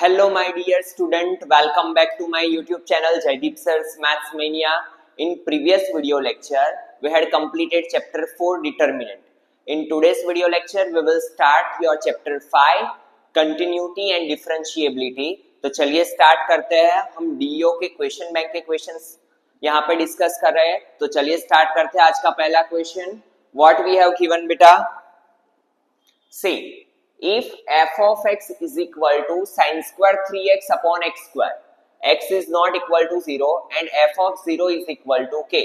Hello my dear student, welcome back to my YouTube channel Jaideep Sir's Maths Mania. In previous video lecture, we had completed chapter 4 determinant. In today's video lecture, we will start your chapter 5 continuity and differentiability. तो चलिए start करते हैं. हम DO के question bank के questions यहाँ पे discuss कर रहे हैं. तो चलिए स्टार्ट करते हैं. आज का पहला question, what we have given बेटा. See, if f of x is equal to sin square 3x upon x square, x is not equal to 0 and f of 0 is equal to k,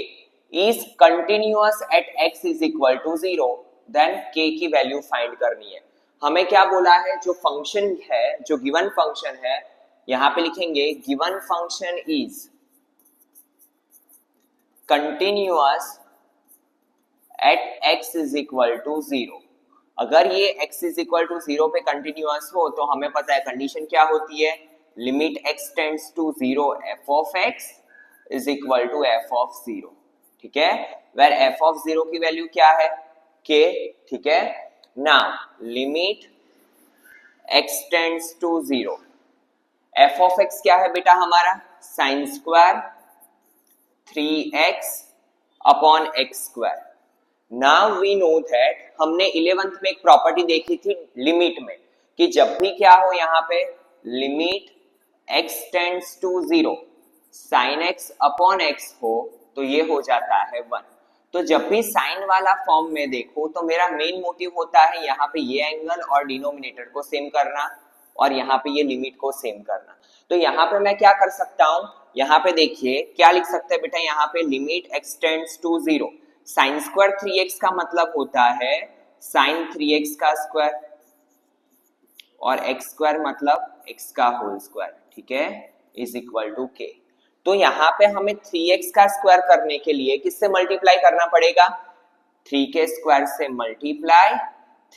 is continuous at x is equal to 0, then k की value find करनी है. हमें क्या बोला है, जो function है, जो गिवन फंक्शन है, यहां पे लिखेंगे given function is continuous at x is equal to 0. अगर ये x is equal to 0 पे कंटिन्यूअस हो तो हमें पता है कंडीशन क्या होती है, limit x tends to 0 f of x is equal to f of 0. ठीक है, वेर f of 0 की वैल्यू क्या है, k. ठीक है, now limit x tends to 0, f of x क्या है बेटा हमारा, sine square 3x upon x square. Now we know that हमने 11th में एक प्रॉपर्टी देखी थी लिमिट में, कि जब भी क्या हो यहाँ पे limit x tends to 0 sine x upon x हो तो ये हो जाता है 1. तो जब भी साइन वाला फॉर्म में देखो तो मेरा मेन मोटिव होता है यहाँ पे ये एंगल और डिनोमिनेटर को सेम करना और यहाँ पे ये लिमिट को सेम करना. तो यहाँ पे मैं क्या कर सकता हूँ, यहाँ पे देखिए क्या लिख सकते हैं बेटा, यहाँ पे limit x tends to 0 sine square 3x का मतलब होता है साइन 3x का स्क्वायर और x स्क्वायर मतलब x का होल स्क्वायर. ठीक है, इज इक्वल टू k. तो यहाँ पे हमें 3x का स्क्वायर करने के लिए किससे मल्टीप्लाई करना पड़ेगा, 3 के स्क्वायर से मल्टीप्लाई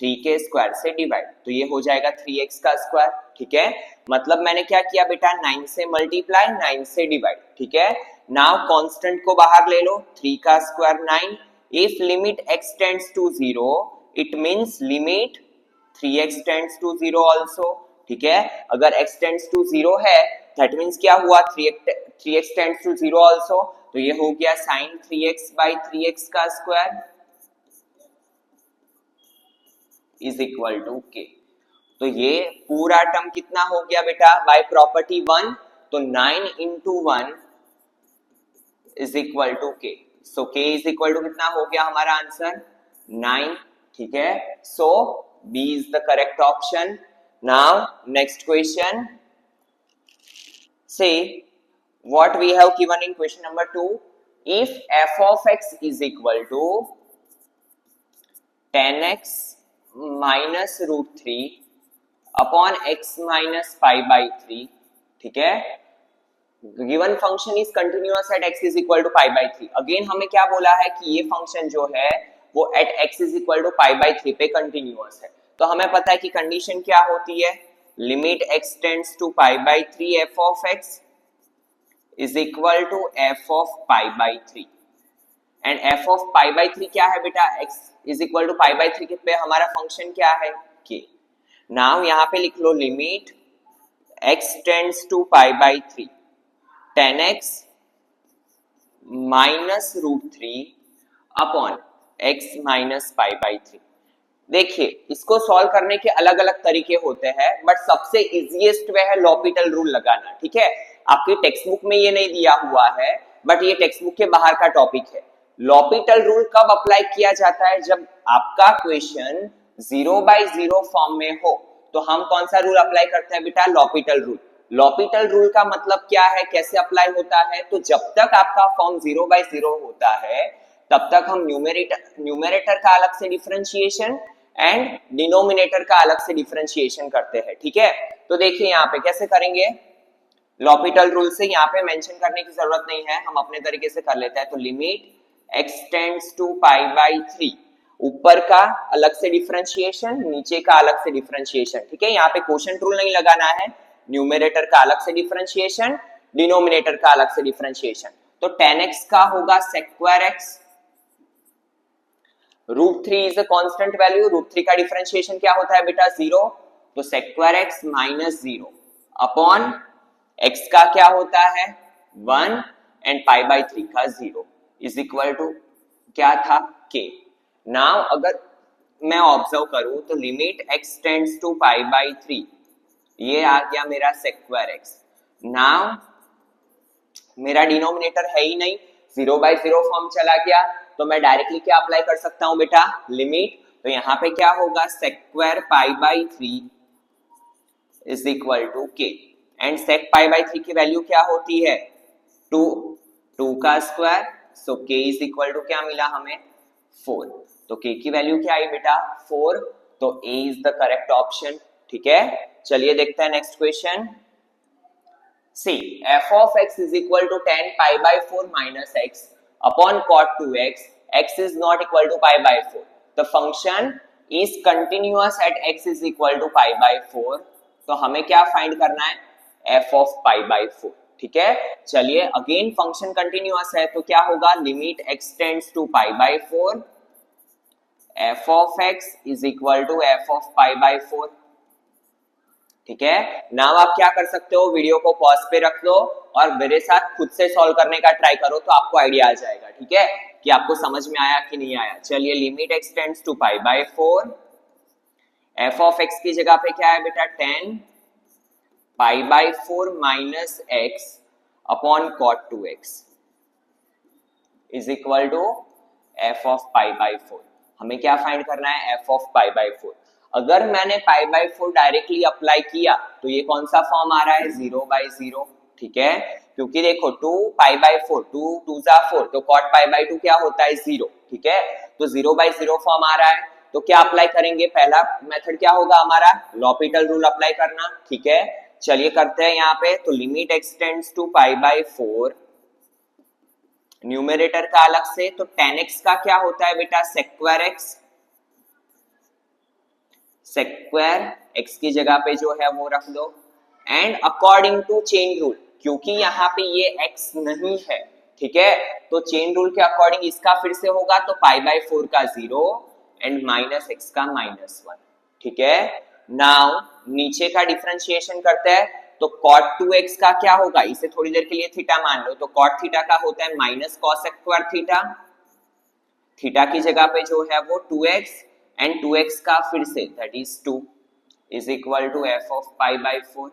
3 के स्क्वायर से डिवाइड, तो ये हो जाएगा 3x का स्क्वायर. ठीक है, मतलब मैंने क्या किया बेटा, 9 से मल्टीप्लाई 9 से डिवाइड. ठीक है, नाउ कांस्टेंट को बाहर ले लो, 3 का square 9. If limit x tends to 0 it means limit 3x tends to 0 also. ठीक है, अगर x टेंड्स टू 0 है दैट मींस क्या हुआ, 3x टेंड्स टू 0 आल्सो, तो ये हो गया sin 3x by 3x का square is equal to k. तो ये पूरा टर्म कितना हो गया बेटा, बाय प्रॉपर्टी 1, तो 9 into 1 is equal to k. So k is equal to कितना हो गया हमारा आंसर 9. ठीक है, so b is the correct option. Now next question, say what we have given in question number 2. If f of x is equal to 10x minus root 3 upon x minus pi by 3. ठीक है, given function is continuous at x is equal to pi by 3. Again हमें क्या बोला है कि ये function जो है वो at x is equal to pi by 3 पे कंटिन्यूअस है. तो हमें पता है कि कंडीशन क्या होती है, limit x tends to pi by 3 f of x is equal to f of pi by 3. And f of pi by 3 क्या है बेटा, x is equal to pi by 3 पे हमारा फंक्शन क्या है, k. नाउ यहाँ पे लिख लो limit x tends to pi by 3 10x minus root 3 upon x minus pi by 3. देखिए इसको सॉल्व करने के अलग अलग तरीके होते हैं, बट सबसे इजीएस्ट वे है लॉपिटल रूल लगाना. ठीक है, आपकी टेक्स्ट बुक में ये नहीं दिया हुआ है, बट ये टेक्स्ट बुक के बाहर का टॉपिक है. लॉपिटल रूल कब अप्लाई किया जाता है, जब आपका क्वेश्चन 0/0 फॉर्म में हो, तो हम कौन सा रूल अप्लाई करते हैं बेटा, लॉपिटल रूल. लॉपिटल रूल का मतलब क्या है, कैसे अप्लाई होता है, तो जब तक आपका फॉर्म 0/0 होता है तब तक हम न्यूमरेटर का अलग से डिफरेंशिएशन एंड डिनोमिनेटर का अलग से डिफरेंशिएशन करते हैं. ठीक है, तो देखिए यहाँ पे कैसे करेंगे, लॉपिटल रूल से यहाँ पे मेंशन करने की जरूरत नहीं है, हम अपने तरीके से कर लेते हैं. तो limit x tends to pi by 3, ऊपर का अलग से डिफरेंशिएशन, नीचे का अलग से डिफरेंशिएशन. ठीक है, यहाँ पे क्वोशंट रूल नहीं लगाना है, न्यूमरेटर का अलग से डिफरेंशिएशन, डिनोमिनेटर का अलग से डिफरेंशिएशन. तो 10x का होगा sec square x, root 3 is a constant value, root 3 का डिफरेंशिएशन क्या होता है बेटा 0, तो sec square x minus 0 upon x का क्या होता है 1 एंड पाई बाई 3 का 0 इज इक्वल टू क्या था k। नाउ अगर मैं ऑब्जर्व करूं तो limit x tends to pi by 3, ये आ गया मेरा sec स्क्वायर x। नाउ मेरा डिनोमिनेटर है ही नहीं, 0/0 फॉर्म चला गया, तो मैं डायरेक्टली क्या अप्लाई कर सकता हूं बेटा लिमिट, तो यहां पे क्या होगा sec square pi by 3 is equal to k and sec pi by 3 की वैल्यू क्या होती है 2 का square, so k is equal to क्या मिला हमें 4, तो k की वैल्यू क्या आई बेटा 4, तो a is the correct option. ठीक है, चलिए देखते हैं next question. See f of x is equal to tan pi by 4 minus x upon cot 2x, x is not equal to pi by 4, the function is continuous at x is equal to pi by 4, तो हमें क्या find करना है f of pi by 4। ठीक है, चलिए again function continuous है तो क्या होगा limit x tends to pi by 4, f of x is equal to f of pi by 4। ठीक है, नाउ आप क्या कर सकते हो वीडियो को पॉज पे रख लो और मेरे साथ खुद से सॉल्व करने का ट्राई करो तो आपको आइडिया आ जाएगा। ठीक है, कि आपको समझ में आया कि नहीं आया। चलिए limit x tends to pi by 4, f of x की जगह पे क्या है बेटा 10 pi by 4 minus x upon cot 2x is equal to f of pi by 4। हमें क्या फाइंड करना है f ऑफ पाई बाय 4। अगर मैंने पाई बाय 4 डायरेक्टली अप्लाई किया तो ये कौन सा फॉर्म आ रहा है 0/0। ठीक है, क्योंकि देखो 2 पाई बाय 4 2 2 जा 4, तो cot पाई बाय 2 क्या होता है 0। ठीक है, तो 0/0 फॉर्म आ रहा है, तो क्या अप्लाई करेंगे, पहला मेथड क्या होगा हमारा लॉपिटल रूल अप्लाई करना। ठीक है, चलिए करते हैं यहाँ पे, तो limit x tends to pi by 4, numerator का अलग से, तो tan x का क्या होता है बेटा sec square x, sec square x की जगह पे जो है वो रख दो, and according to chain rule, क्योंकि यहाँ पे ये x नहीं है। ठीक है, तो चेन रूल के अकॉर्डिंग इसका फिर से होगा, तो पाई बाय 4 का 0 एंड माइनस x का -1। ठीक है, नाउ नीचे का डिफरेंशिएशन करते हैं, तो cot 2x का क्या होगा, इसे थोड़ी देर के लिए थीटा मान लो, तो cot थीटा का होता है minus cos square theta, theta की जगह पे जो है वो 2x एंड 2x का फिर से that is 2 is equal to f of pi by 4।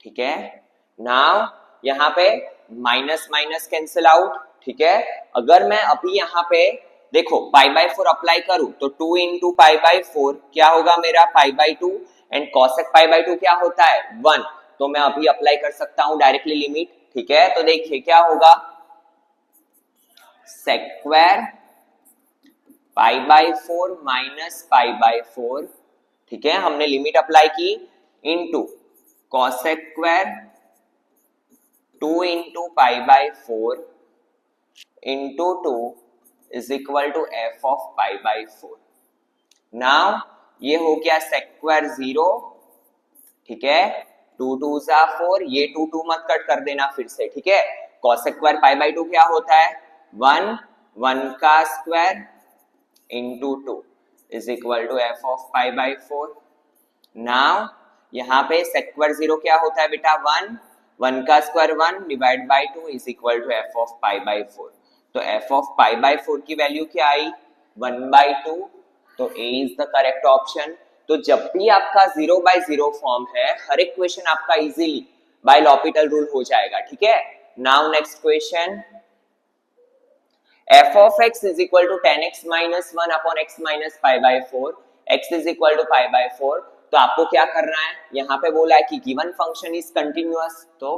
ठीक है, नाउ यहाँ पे माइनस माइनस कैंसिल आउट। ठीक है, अगर मैं अभी यहाँ पे देखो पाई बाय 4 अप्लाई करूं तो 2 इंटू पाई बाय 4 क्या होगा मेरा pi by 2 and cosec pi by 2 क्या होता है 1, तो मैं अभी अप्लाई कर सकता हूं डायरेक्टली लिमिट। ठीक है, तो देखिए क्या होगा sec square pi by 4 minus pi by 4। ठीक है, हमने लिमिट अप्लाई की into cosec square 2 into pi by 4 into 2 is equal to f of pi by 4। Now ये हो गया sec स्क्वायर 0। ठीक है, 2 2 जा 4, ये 2 2 मत कट कर देना फिर से। ठीक है, cosec स्क्वायर पाई बाय 2 क्या होता है 1 1 का square into 2 is equal to f of pi by 4। Now यहाँ पे sec स्क्वायर 0 क्या होता है बेटा 1 1 का square 1 divide by 2 is equal to f of pi by 4। तो f ऑफ पाई बाय 4 की वैल्यू क्या आई 1/2, तो a is the correct option. तो जब भी आपका 0/0 फॉर्म है हर एक क्वेश्चन आपका इजीली बाय लॉपिटल रूल हो जाएगा। ठीक है, now next question, f of x is equal to tan x minus 1 upon x minus pi by 4, x is equal to pi by 4। तो आपको क्या करना है, यहाँ पे बोला है कि गिवन फंक्शन इज कंटिन्यूअस, तो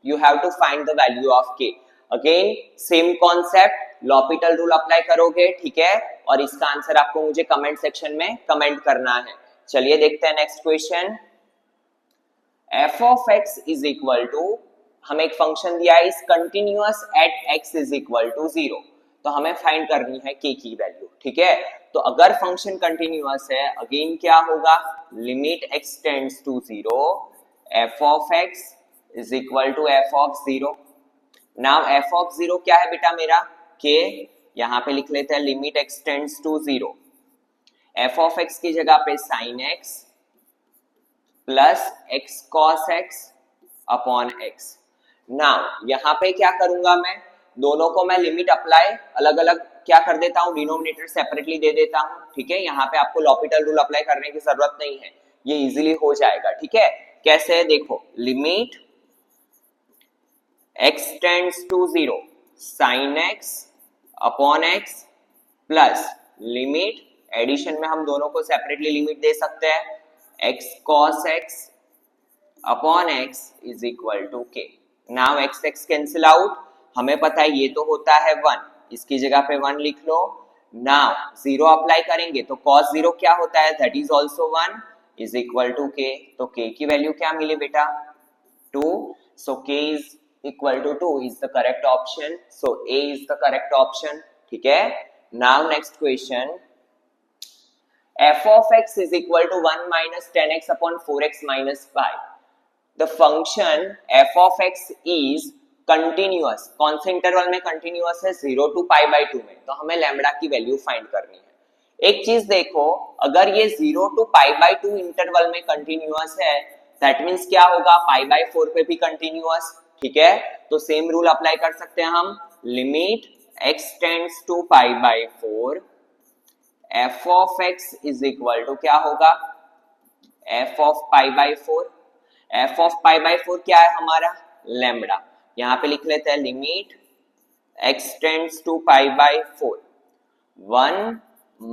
you have to find the value of k। Again same concept L'Hopital rule apply करोगे। ठीक है, और इसका आंसर आपको मुझे कमेंट सेक्शन में कमेंट करना है। चलिए देखते हैं next question, f of x is equal to, हमें एक फंक्शन दिया है is continuous at x is equal to 0, तो हमें फाइंड करनी है k की वैल्यू। ठीक है, तो अगर फंक्शन कंटिन्यूअस है अगेन क्या होगा limit x tends to 0 f of x is equal to f of 0। Now f of 0 क्या है बेटा मेरा k, यहाँ पे लिख लेते हैं limit x tends to 0, f of x की जगह पे sin x plus x cos x upon x. Now यहां पे क्या करूंगा मैं, दोनों को मैं लिमिट अप्लाई अलग अलग क्या कर देता हूं, डिनोमिनेटर सेपरेटली दे देता हूं। ठीक है, यहाँ पे आपको लॉपिटल रूल अप्लाई करने की जरूरत नहीं है, ये इजीली हो जाएगा। ठीक है, कैसे, देखो limit x tends to 0 sin x upon x plus limit, addition में हम दोनों को सेपरेटली लिमिट दे सकते हैं, x cos x upon x is equal to k। Now x x cancel out, हमें पता है ये तो होता है 1, इसकी जगह पे 1 लिख लो। नाउ 0 अप्लाई करेंगे तो cos 0 क्या होता है, that is also 1 is equal to k। तो k की वैल्यू क्या मिली बेटा, 2। So k is equal to 2 is the correct option. So a is the correct option. ठीक है, now next question, f of x is equal to 1 minus 10x upon 4x minus 5. The function f of x is continuous, कौन से interval में continuous है, 0 to pi by 2 में। तो हमें lambda की वैल्यू फाइंड करनी है। एक चीज देखो, अगर ये 0 to पाई बाई 2 इंटरवल में कंटिन्यूअस है, दैट मींस क्या होगा, पाई बाई 4 पे भी कंटिन्यूअस। ठीक है, तो सेम रूल अप्लाई कर सकते हैं हम, limit x tends to pi by 4 f of x is equal to क्या होगा, f of pi by 4। f of pi by 4 क्या है हमारा, लैम्बडा। यहां पे लिख लेते हैं limit x tends to pi by 4 1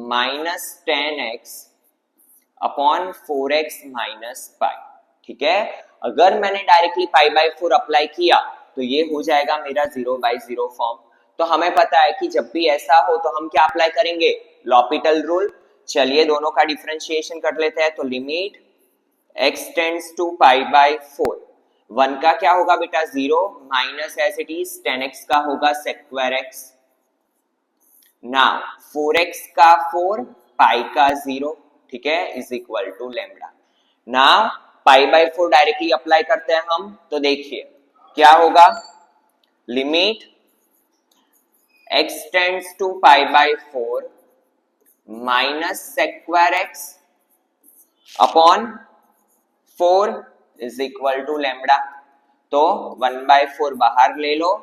minus 10x upon 4x minus pi. ठीक है, अगर मैंने डायरेक्टली पाई बाई 4 अप्लाई किया तो ये हो जाएगा मेरा 0 बाई 0 फॉर्म। तो हमें पता है कि जब भी ऐसा हो तो हम क्या अप्लाई करेंगे, लॉपिटल रूल। चलिए दोनों का डिफरेंशिएशन कर लेते हैं। तो limit x tends to pi by 4, 1 का क्या होगा बेटा 0 minus as it is 10x का होगा sec square x। Now 4x का 4 पाई का 0, ठीक है, is equal to lambda. Now pi by 4 directly apply करते हैं हम, तो देखिए क्या होगा, limit x tends to pi by 4 minus sec square x upon 4 is equal to lambda. तो 1/4 बाहर ले लो,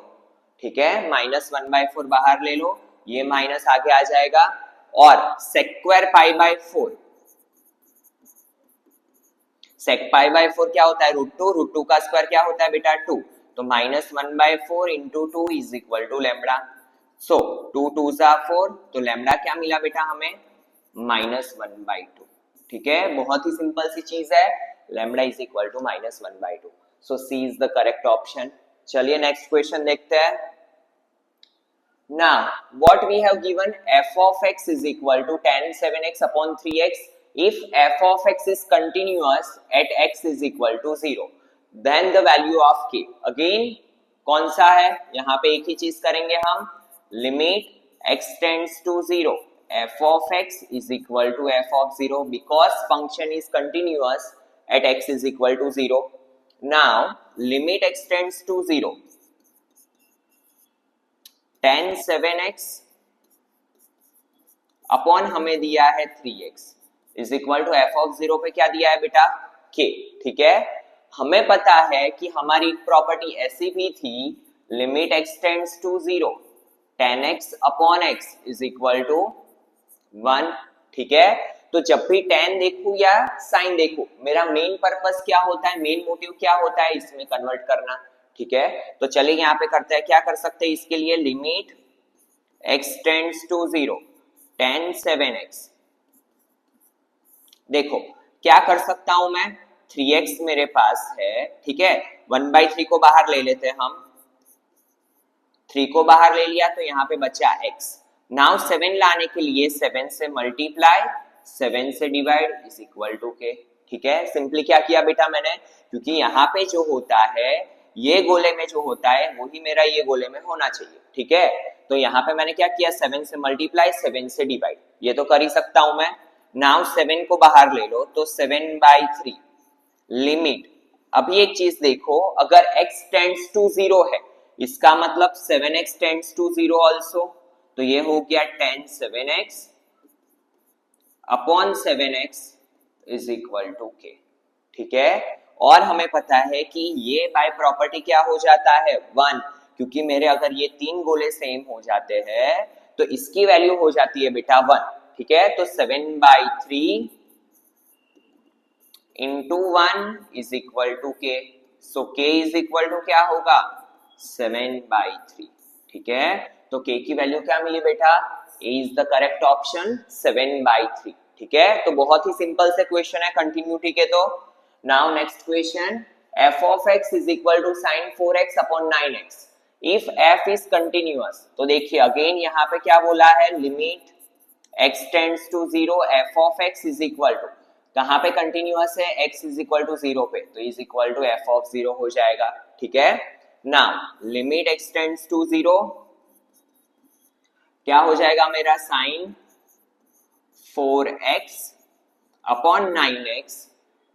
ठीक है, माइनस 1/4 बाहर ले लो, ये माइनस आगे आ जाएगा, और sec square pi by 4, sec pi by 4 क्या होता है, √2 का स्क्वायर क्या होता है बेटा 2, तो minus 1/4 into 2 is equal to lambda. So 2 2 जा 4, तो लैम्बडा क्या मिला बेटा हमें, -1/2। ठीक है, बहुत ही सिंपल सी चीज है, lambda is equal to -1/2। So C is the correct option. चलिए नेक्स्ट क्वेश्चन देखते हैं। Now what we have given, f of x is equal to tan 7x upon 3x if f of x is continuous at x is equal to 0, then the value of k, again कौन सा है, यहाँ पे एक ही चीज करेंगे हम, limit x tends to 0 f of x is equal to f of 0 because function is continuous at x is equal to 0. Now limit x tends to 0 tan 7x upon हमें दिया है 3x is equal to f of 0 पे क्या दिया है बेटा, k। ठीक है, हमें पता है कि हमारी प्रॉपर्टी ऐसी भी थी, limit x tends to 0 tan x upon x is equal to 1। ठीक है, तो जब भी tan देखूं या sin देखूं, मेरा मेन पर्पस क्या होता है, मेन मोटिव क्या होता है, इसमें कन्वर्ट करना। ठीक है, तो चलिए यहाँ पे करते हैं, क्या कर सकते हैं इसके लिए, limit x tends to 0 tan 7x, देखो क्या कर सकता हूं मैं, 3x मेरे पास है, ठीक है, 1/3 को बाहर ले लेते हैं हम, 3 को बाहर ले लिया तो यहाँ पे बचा x। नाउ 7 लाने के लिए 7 से मल्टीप्लाई 7 से divide is equal to k। ठीक है, सिंपली क्या किया बेटा मैंने, क्योंकि यहाँ पे जो होता है, ये गोले में जो होता है वही मेरा ये गोले में होना चाहिए। ठीक है, तो यहाँ पे मैंने क्या किया, 7 से मल्टीप्लाई 7 से डिवाइड, ये तो कर ही सकता हूं मैं। नाउ 7 को बाहर ले लो तो 7/3 लिमिट, अभी एक चीज देखो, अगर x टेंड्स टू 0 है, इसका मतलब 7x टेंड्स टू 0 ऑल्सो, तो ये हो गया tan 7x upon 7x is equal to k। ठीक है। और हमें पता है कि ये बाय प्रॉपर्टी क्या हो जाता है 1, क्योंकि मेरे अगर ये 3 गोले सेम हो जाते हैं तो इसकी वैल्यू हो जाती है बेटा 1, ठीक है। तो 7/3 इंटू 1 इज इक्वल टू के, सो के इज इक्वल टू क्या होगा 7/3, ठीक है। तो के की वैल्यू क्या मिली बेटा, ए इज द करेक्ट ऑप्शन 7/3, ठीक है। तो बहुत ही सिंपल से क्वेश्चन है, कंटिन्यू, ठीक है। तो now next question, f of x is equal to sin 4x upon 9x if f is continuous। तो देखिए अगेन यहाँ पे क्या बोला है, limit x tends to 0 f of x is equal to, कहाँ पे कंटिन्यूअस है, x इज इक्वल टू 0 पे, तो is equal to f of 0 हो जाएगा, ठीक है। Now limit x tends to 0 क्या हो जाएगा मेरा, sine 4x upon 9x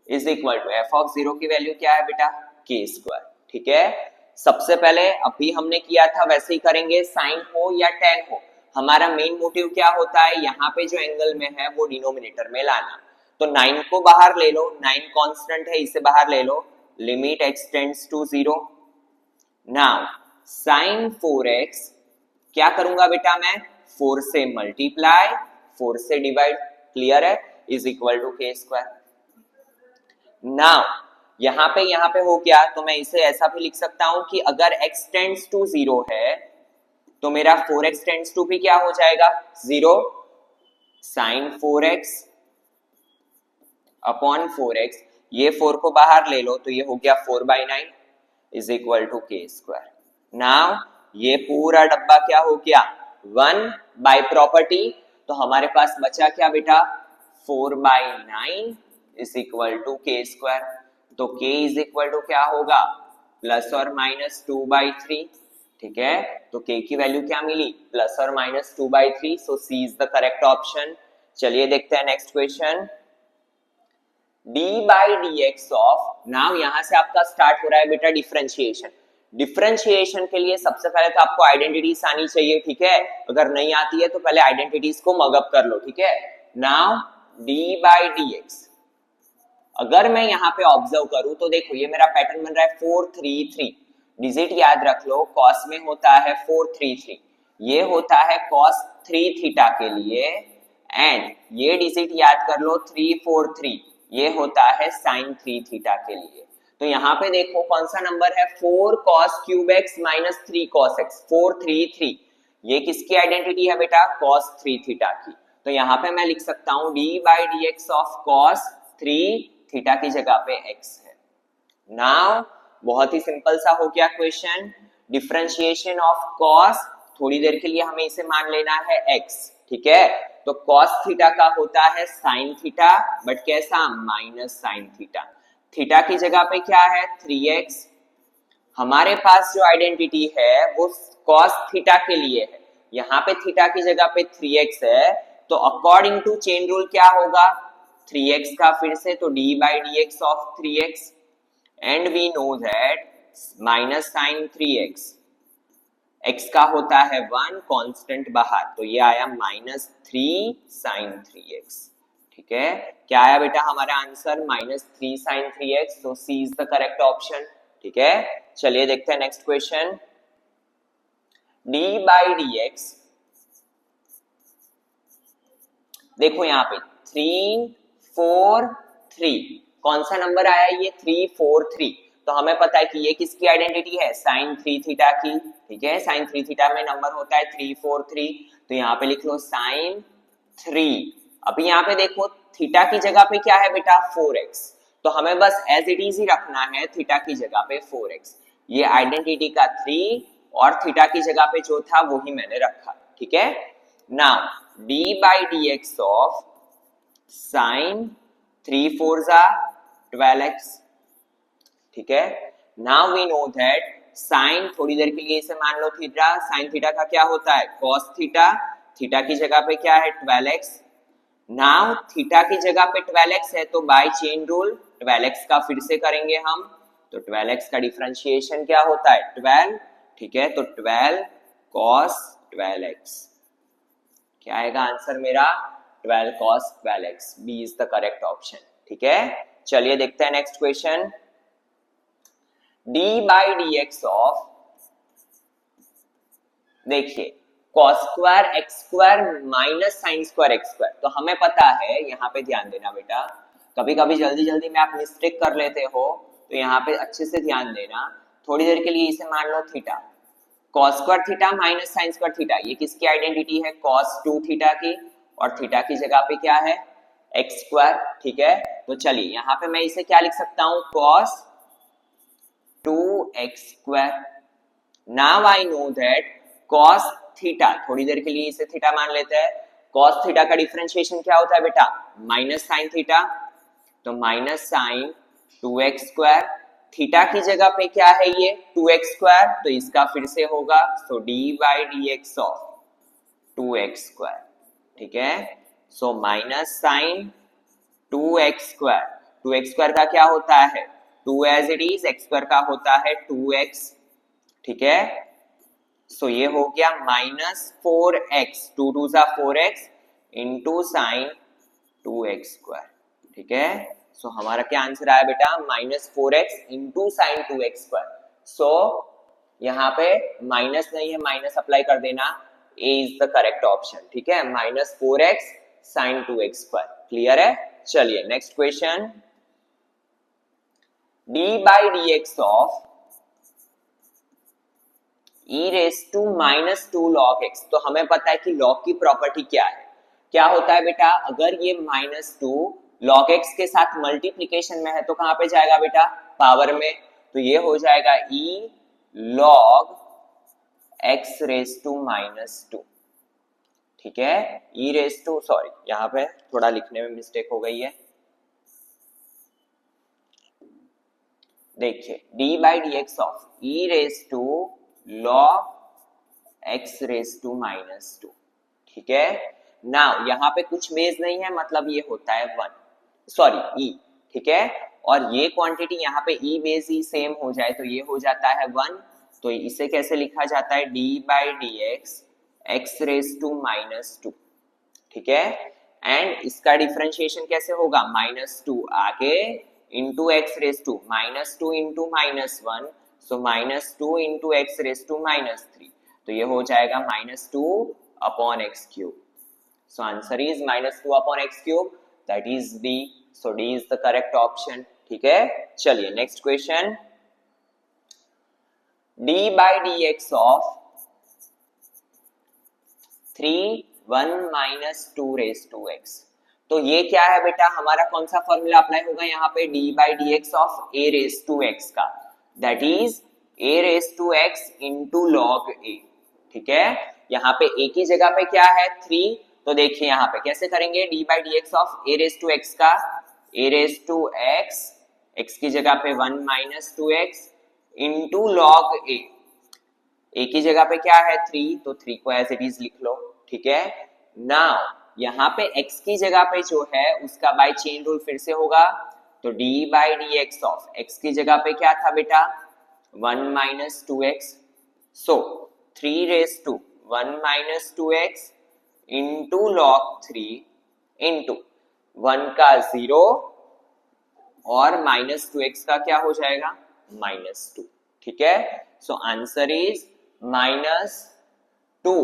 is equal to f of 0 की वैल्यू क्या है बेटा, k स्क्वायर, ठीक है। सबसे पहले अभी हमने किया था वैसे ही करेंगे, साइन हो या टेन हो, हमारा मेन मोटिव क्या होता है, यहाँ पे जो एंगल में है वो डिनोमिनेटर में लाना। तो 9 को बाहर ले लो, 9 कांस्टेंट है, इसे बाहर ले लो, limit x tends to 0। Now sine 4x क्या करूंगा बेटा मैं, 4 से मल्टीप्लाई 4 से डिवाइड, क्लियर है, इज इक्वल टू के स्क्वायर। नाउ यहाँ पे हो गया, तो मैं इसे ऐसा भी लिख सकता हूं कि अगर x टेंड्स टू 0 है तो मेरा 4x टेंड्स टू भी क्या हो जाएगा 0, साइन 4x अपॉन 4x, ये 4 को बाहर ले लो तो ये हो गया 4/9 इज इक्वल टू के स्क्वायर। नाउ ये पूरा डब्बा क्या हो गया 1 बाय प्रॉपर्टी, तो हमारे पास बचा क्या बेटा 4/9 इज इक्वल टू के स्क्वायर। तो k इज इक्वल टू क्या होगा, प्लस और माइनस 2/3, ठीक है। तो k की वैल्यू क्या मिली, प्लस और minus 2/3, so C is the correct option. चलिए देखते हैं next question, d by dx of, now यहां से आपका स्टार्ट हो रहा है बेटा डिफरेंशिएशन। डिफरेंशिएशन के लिए सबसे पहले तो आपको आइडेंटिटीज आनी चाहिए, ठीक है। अगर नहीं आती है तो पहले आइडेंटिटीज को मगअप कर लो, ठीक है। नाउ d by dx, अगर मैं यहाँ पे ऑब्जर्व करूं तो देखो ये मेरा पैटर्न बन रहा है 433, डिजिट याद रख लो, कॉस में होता है 433, ये होता है कॉस 3 थीटा के लिए, एंड ये डिजिट याद कर लो 343, ये होता है साइन 3 थीटा के लिए। तो यहाँ पे देखो कौन सा नंबर है, 4 cos cube x minus 3 cos x, 433, ये किसकी आइडेंटिटी है बेटा, cos 3 थीटा की। तो यहाँ पे मैं लिख सकता हूँ d by dx of cos 3 theta की जगह पे x है। नाउ बहुत ही सिंपल सा हो गया क्वेश्चन, डिफरेंशिएशन ऑफ cos, थोड़ी देर के लिए हमें इसे मान लेना है x, ठीक है। तो cos थीटा का होता है sin थीटा, बट कैसा, माइनस sin थीटा, थीटा की जगह पे क्या है 3x, हमारे पास जो आइडेंटिटी है वो cos थीटा के लिए है, यहाँ पे थीटा की जगह पे 3x है, तो अकॉर्डिंग टू चेन रूल क्या होगा 3x का फिर से, तो d by dx of 3x, and we know that minus sine 3x, x का होता है 1, कांस्टेंट बाहर, तो ये आया माइनस 3 साइन 3x, ठीक है। क्या आया बेटा हमारा आंसर, माइनस 3 साइन 3x, तो सी इज द करेक्ट ऑप्शन, ठीक है। चलिए देखते हैं next question, d by dx, देखो यहाँ पे 3 4 3, कौन सा नंबर आया ये 3 4 3, तो हमें पता है कि ये किसकी आइडेंटिटी है, साइन 3 थीटा की, ठीक है। साइन 3 थीटा में नंबर होता है 3 4 3, तो यहाँ पे लिख लो साइन 3। अभी यहाँ पे देखो थीटा की जगह पे क्या है बेटा 4x, तो हमें बस एज इट इज ही रखना है थीटा की जगह पे 4x, ये आइडेंटिटी का 3 और थीटा की जगह पे जो था वो ही मैंने रखा, ठीक है। Now d by dx of sine 3 4 12x, ठीक है। Now we know that sine, थोड़ी देर के लिए इसे मान लो थीटा, साइन थीटा का क्या होता है cos थीटा, थीटा की जगह पे क्या है 12x, नाउ थीटा की जगह पे 12x है तो बाय चेन रूल 12x का फिर से करेंगे हम, तो 12x का डिफरेंशिएशन क्या होता है 12, ठीक है। तो 12 cos 12x, क्या आएगा आंसर मेरा 12 cos 12x, B is the correct option, ठीक है। चलिए देखते हैं next question. d by D x of, देखिए cos square x square minus sine square x square, तो हमें पता है, यहाँ पे ध्यान देना बेटा, कभी कभी जल्दी जल्दी में आप मिस्टेक कर लेते हो, तो यहाँ पे अच्छे से ध्यान देना। थोड़ी देर के लिए इसे मान लो theta, cos square theta minus sine square theta, ये किसकी आइडेंटिटी है? cos 2 थीटा की, और थीटा की जगह पे क्या है? एक्स स्क्वायर, ठीक है। तो चलिए यहाँ पे मैं इसे क्या लिख सकता हूँ? cos 2x square. Now I know that cos theta, थोड़ी देर के लिए इसे थीटा मान लेते हैं, cos थीटा का डिफरेंशिएशन क्या होता है बेटा? माइनस साइन थीटा, तो minus sine 2x square, theta की जगह पे क्या है? ये 2x स्क्वायर, तो इसका फिर से होगा so d by D x of 2x square, ठीक है। So minus sine 2x square, 2x square का क्या होता है? 2 as it is, x square का होता है 2x, ठीक है। सो ये हो गया माइनस 4x, 2 2 जा 4x into sine 2x square, ठीक है। सो हमारा क्या आंसर आया बेटा? Minus 4x into sine 2x square. So यहाँ पे माइनस नहीं है, माइनस अप्लाई कर देना, A is the correct option, ठीक है। Minus 4x sign 2x square, clear है। चलिए next question, d by D x of e raise to minus 2 log x, तो हमें पता है कि log की प्रॉपर्टी क्या है? क्या होता है बेटा? अगर ये माइनस 2 log x के साथ मल्टीप्लीकेशन में है तो कहां पे जाएगा बेटा? पावर में, तो ये हो जाएगा e log x raise to minus 2, ठीक है। e रेस टू, सॉरी यहाँ पे थोड़ा लिखने में मिस्टेक हो गई है, देखिए d by D x of e raise to log x raise to minus 2, ठीक है। नाउ यहाँ पे कुछ बेस नहीं है, मतलब ये होता है 1, सॉरी e, ठीक है। और ये क्वांटिटी यहाँ पे e बेस ही सेम हो जाए तो ये हो जाता है 1, तो इसे कैसे लिखा जाता है? d by D X X raise to minus 2, ठीक है। एंड इसका डिफरेंशिएशन कैसे होगा? माइनस 2 आगे into X raise to minus 2 into minus 1, so minus 2 into X raise to minus 3, तो ये हो जाएगा minus 2 upon X cube. So answer is minus 2 upon X cube, that is D, so D is the correct option, ठीक है। चलिए next question, d by D x of 3 1 minus 2 raise to x, तो ये क्या है बेटा? हमारा कौन सा फॉर्मूला अप्लाई होगा यहाँ पे? d by D x of a raise to x का, that is a raise to x into log a, ठीक है। यहाँ पे a की जगह पे क्या है? 3, तो देखिए यहाँ पे कैसे करेंगे? d by D x of a raise to x का, a raise to x, x की जगह पे 1 minus 2x into log a, a की जगह पे क्या है? 3, तो 3 को एज इट इज लिख लो, ठीक है। नाउ यहाँ पे x की जगह पे जो है उसका बाय चेन रूल फिर से होगा, तो d by D x of x की जगह पे क्या था बेटा? 1 minus 2x, so 3 raise to 1 minus 2x into log 3 into 1 का 0 और माइनस 2x का क्या हो जाएगा? माइनस 2, ठीक है। So answer is minus 2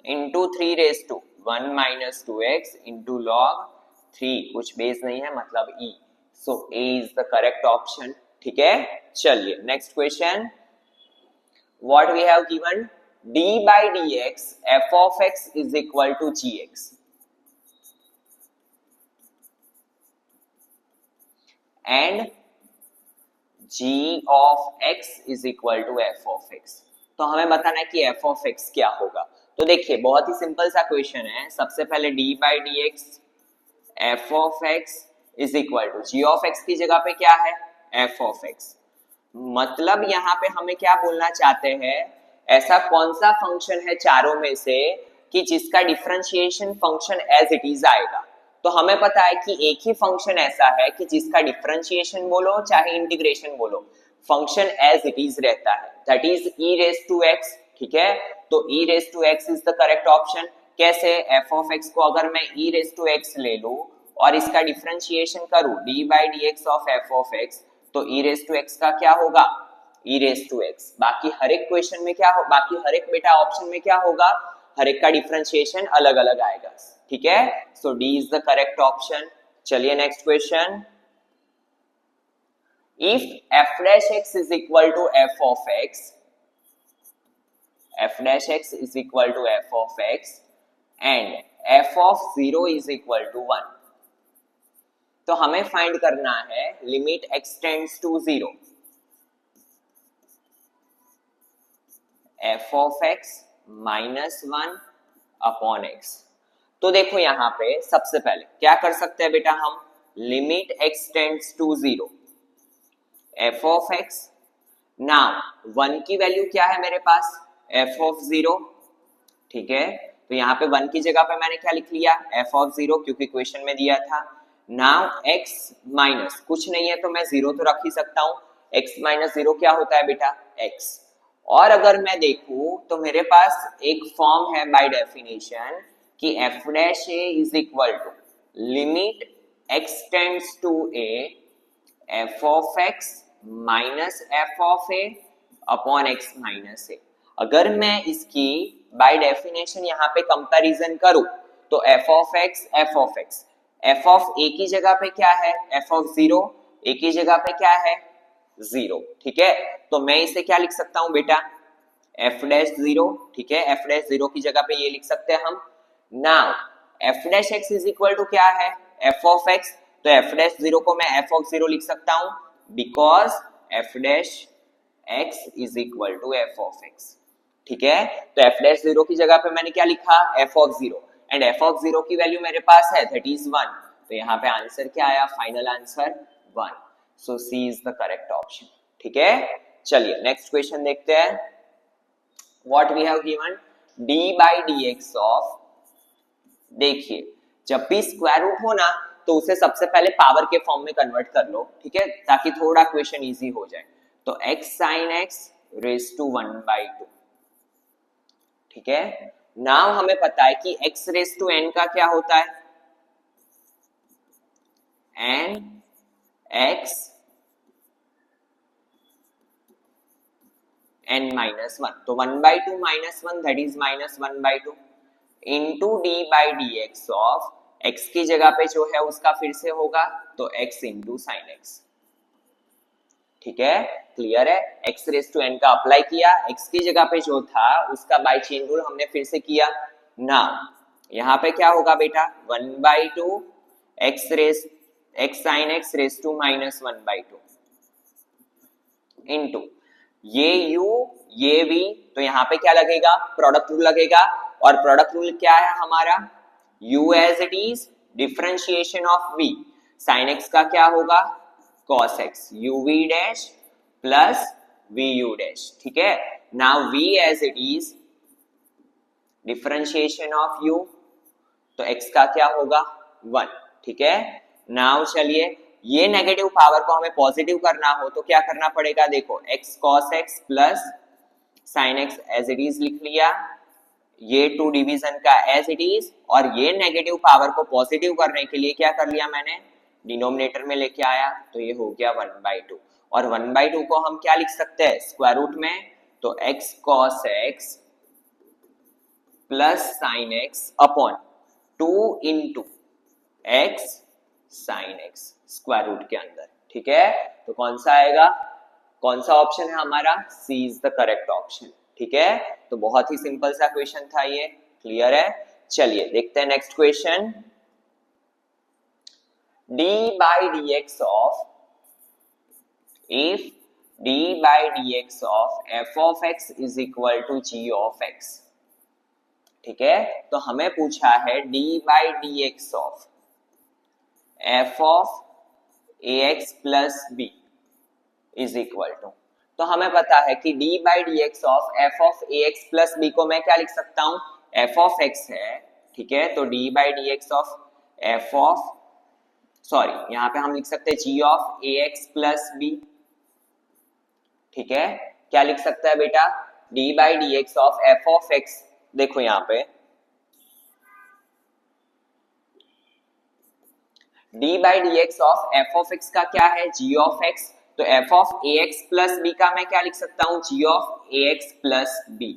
into 3 raise to 1 minus 2x into log 3, कुछ बेस नहीं है मतलब e, so a is the correct option, ठीक है। चलिए next question, what we have given? d by D X F of X is equal to G X and g of x is equal to f of x, तो हमें बताना है कि f of x क्या होगा। तो देखिए बहुत ही सिंपल सा क्वेश्चन है, सबसे पहले d by D X f of x is equal to g of x की जगह पे क्या है? f ऑफ x, मतलब यहाँ पे हमें क्या बोलना चाहते हैं? ऐसा कौन सा फंक्शन है चारों में से कि जिसका differentiation function as it is आएगा? तो हमें पता है कि एक ही फंक्शन ऐसा है कि जिसका डिफरेंशिएशन बोलो चाहे इंटीग्रेशन बोलो, फंक्शन एज इट इज रहता है, that is e raise to x, ठीक है। तो e raise to x is the correct option. कैसे? f ऑफ x को अगर मैं e रेस टू x ले लूं और इसका डिफरेंशिएशन करूं D by D x of f of x, तो ई रेस टू एक्स का क्या होगा, ई रेस टू एक्स। बाकी हर एक क्वेश्चन में क्या हो, बाकी हर एक बेटा ऑप्शन में क्या होगा, हर एक का डिफरेंशिएशन अलग अलग आएगा। ठीक है, so D is the correct option. चलिए next question, if f dash x is equal to f of x, f dash x is equal to f of x and f of 0 is equal to 1, तो हमें find करना है limit x tends to 0 f of x minus 1 upon x। तो देखो यहां पे सबसे पहले क्या कर सकते हैं बेटा, हम limit x tends to 0 f of x, now 1 की वैल्यू क्या है मेरे पास, f of 0। ठीक है, तो यहाँ पे 1 की जगह पे मैंने क्या लिख लिया, f of 0, क्योंकि क्वेश्चन में दिया था। नाउ x माइनस कुछ नहीं है तो मैं 0 तो रख ही सकता हूँ, x माइनस 0 क्या होता है बेटा, x। और अगर मैं देखूं तो मेरे पास एक फॉर्म है बाय डेफिनेशन कि f dash a is equal to limit x tends to a f of x minus f of a upon x minus a। अगर मैं इसकी बाय डेफिनेशन यहाँ पे कंपैरिजन करूं तो f of x, f of a की जगह पे क्या है, f of 0, a की जगह पे क्या है 0। ठीक है, तो मैं इसे क्या लिख सकता हूं बेटा, f डैश 0। ठीक है, f डैश 0 की जगह पे ये लिख सकते हैं हम। Now f dash x is equal to क्या है, f of x, तो f डैश 0 को मैं f of 0 लिख सकता हूं because f dash x is equal to f of x। ठीक है, तो f डैश 0 की जगह पे मैंने क्या लिखा, f of 0, and f of 0 की वैल्यू मेरे पास है दैट इज 1, तो यहाँ पे आंसर क्या आया, final answer 1। So C is the correct option. ठीक है, चलिए नेक्स्ट क्वेश्चन देखते हैं। What we have given, d by dx of, देखिए जब भी स्क्वायर रूट हो ना तो उसे सबसे पहले पावर के फॉर्म में कन्वर्ट कर लो। ठीक है, ताकि थोड़ा क्वेश्चन इजी हो जाए। तो x sin x raise to 1/2। ठीक है, नाउ हमें पता है कि x रेज टू n का क्या होता है, n x n माइनस 1, तो 1/2 minus 1 that is minus 1/2 into d by D x of, x की जगह पे जो है उसका फिर से होगा तो x इंटू साइन एक्स। ठीक है, क्लियर है, x रेज टू n का अप्लाई किया, x की जगह पे जो था उसका बाय चेन रूल हमने फिर से किया। ना यहाँ पे क्या होगा बेटा, 1/2 x sine x raise to minus 1/2 into ये u ये v, तो यहाँ पे क्या लगेगा, प्रोडक्ट रूल लगेगा, और प्रोडक्ट रूल क्या है हमारा, u as it is differentiation of v, sine x का क्या होगा cos x, uv dash plus vu dash. ठीक है, now v as it is differentiation of u, तो x का क्या होगा 1। ठीक है, नाउ चलिए ये नेगेटिव पावर को हमें पॉजिटिव करना हो तो क्या करना पड़ेगा, देखो x cos x plus sine x as it is लिख लिया, ये टू डिवीजन का एज इट इज, और ये नेगेटिव पावर को पॉजिटिव करने के लिए क्या कर लिया मैंने, डिनोमिनेटर में लेके आया, तो ये हो गया 1/2। और 1/2 को हम क्या लिख सकते हैं स्क्वायर रूट में, तो x cos x plus sine x upon 2 into x sine x square root के अंदर। ठीक है, तो कौन सा आएगा, कौन सा ऑप्शन है हमारा, सी इज द करेक्ट ऑप्शन। ठीक है, तो बहुत ही सिंपल सा क्वेश्चन था ये, क्लियर है। चलिए देखते हैं next question, d by dx of, if d by dx of f of x is equal to g of x। ठीक है, तो हमें पूछा है d by dx of f of ax plus b is equal to, तो हमें पता है कि d by dx of f of ax plus b को मैं क्या लिख सकता हूं, f of x है। ठीक है, तो d by dx of f of, sorry यहाँ पे हम लिख सकते हैं g of ax plus b। ठीक है, क्या लिख सकता है बेटा, d by dx of f of x, देखो यहाँ पे d by D x of f of x का क्या है, जी ऑफ एक्स, तो f of a x plus B का मैं क्या लिख सकता हूं, g of a x plus b.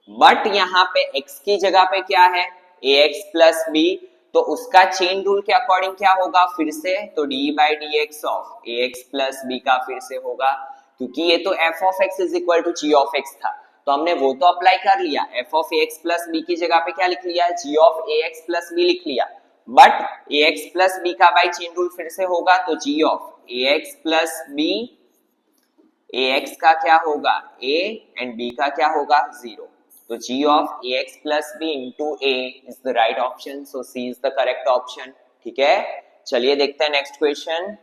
But यहाँ पे x की जगह पे क्या है, ax प्लस बी, तो उसका चेन रूल के अकॉर्डिंग क्या होगा फिर से, तो d by D x of ax plus B का फिर से होगा, क्योंकि ये तो f of x is equal to g of x था, तो हमने वो तो अप्लाई कर लिया, f of ax plus b की जगह पे क्या लिख लिया, g of ax plus b लिख लिया, बट ax प्लस b का बाई चेन रूल फिर से होगा, तो g of ax plus b, ax का क्या होगा a एंड b का क्या होगा 0, तो g of ax plus b into a is the right option, so C is the correct option। ठीक है, चलिए देखते हैं next question.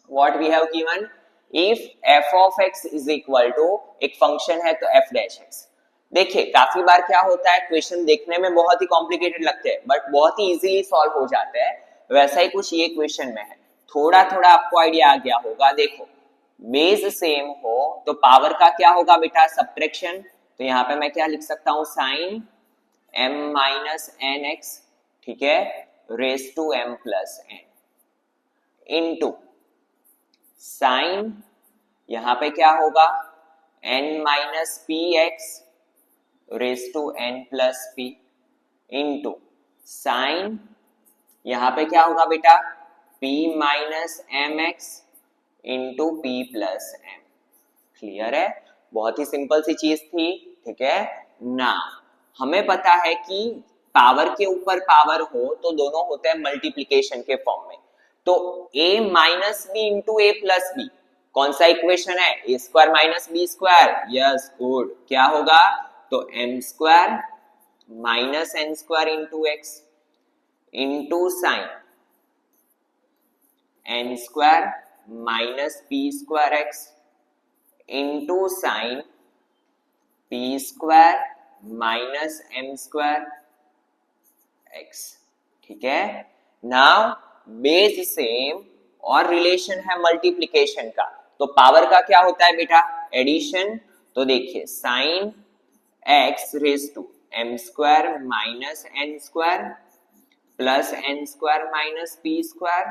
What we have given, if f of x is equal to, एक फंक्शन है तो f dash x। देखिए काफी बार क्या होता है, क्वेश्चन देखने में बहुत ही कॉम्प्लिकेटेड लगते हैं बट बहुत ही इजीली सॉल्व हो जाते हैं, वैसा ही कुछ ये क्वेश्चन में है, थोड़ा थोड़ा आपको आइडिया आ गया होगा। देखो बेस सेम हो तो पावर का क्या होगा बेटा, सब्ट्रैक्शन, तो यहाँ पे मैं क्या लिख सकता हूं, sine m minus N X, ठीक है, raise to m plus N, into sine यहाँ पे क्या होगा n minus P X raise to n plus P, into sine यहाँ पे क्या होगा बेटा, p minus M X into P plus M. Clear है, बहुत ही सिंपल सी चीज थी। ठीक है ना, हमें पता है कि पावर के ऊपर पावर हो तो दोनों होते हैं मल्टीप्लिकेशन के फॉर्म में, तो a माइनस b into a plus b कौन सा इक्वेशन है, a square minus b square, yes good, क्या होगा, तो m square minus N square into x into sine n square minus P square x into sine p square minus M square x. ठीक है, now base same और relation है multiplication का, तो power का क्या होता है बेटा, एडिशन, तो देखिए sine X raise to M square minus N square plus N square minus P square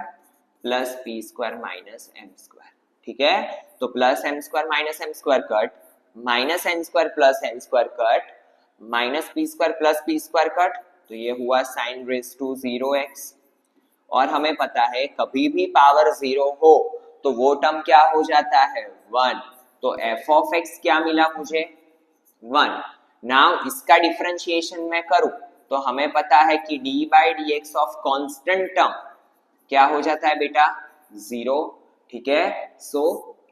plus P square minus M square. ठीक है, तो plus M square minus M square cut, minus N square plus N square cut, minus P square plus P square cut, तो ये हुआ sign raise to 0x। और हमें पता है कभी भी पावर 0 हो तो वो टर्म क्या हो जाता है 1, तो f ऑफ x क्या मिला मुझे 1। नाउ इसका डिफरेंशिएशन मैं करूं तो हमें पता है कि d by D x of constant term क्या हो जाता है बेटा 0। ठीक है, सो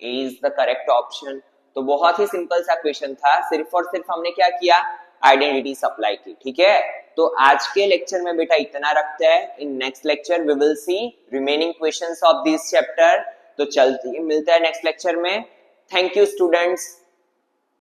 A is the correct option. तो बहुत ही सिंपल सा क्वेश्चन था, सिर्फ और सिर्फ हमने क्या किया, आइडेंटिटी सप्लाई की। ठीक है, तो आज के लेक्चर में बेटा इतना रखते हैं, in next lecture we will see remaining questions of this chapter. तो चलते मिलते हैं नेक्स्ट लेक्चर में। Thank you students.